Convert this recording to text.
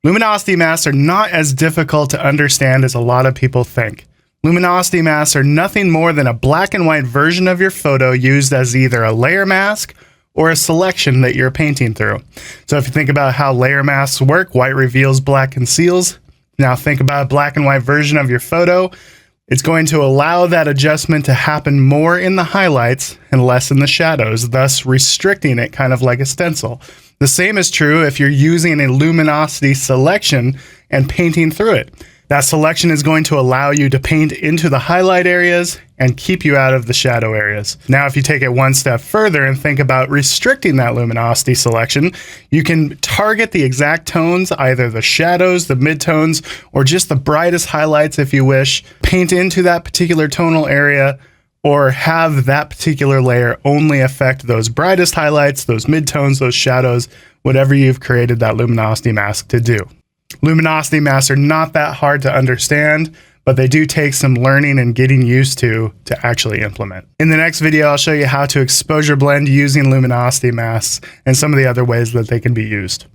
Luminosity masks are not as difficult to understand as a lot of people think. Luminosity masks are nothing more than a black and white version of your photo used as either a layer mask or a selection that you're painting through. So if you think about how layer masks work, white reveals, black conceals. Now think about a black and white version of your photo. It's going to allow that adjustment to happen more in the highlights and less in the shadows, thus restricting it kind of like a stencil. The same is true if you're using a luminosity selection and painting through it. That selection is going to allow you to paint into the highlight areas and keep you out of the shadow areas. Now, if you take it one step further and think about restricting that luminosity selection, you can target the exact tones, either the shadows, the midtones, or just the brightest highlights if you wish, paint into that particular tonal area, or have that particular layer only affect those brightest highlights, those midtones, those shadows, whatever you've created that luminosity mask to do. Luminosity masks are not that hard to understand, but they do take some learning and getting used to actually implement. In the next video, I'll show you how to exposure blend using luminosity masks and some of the other ways that they can be used.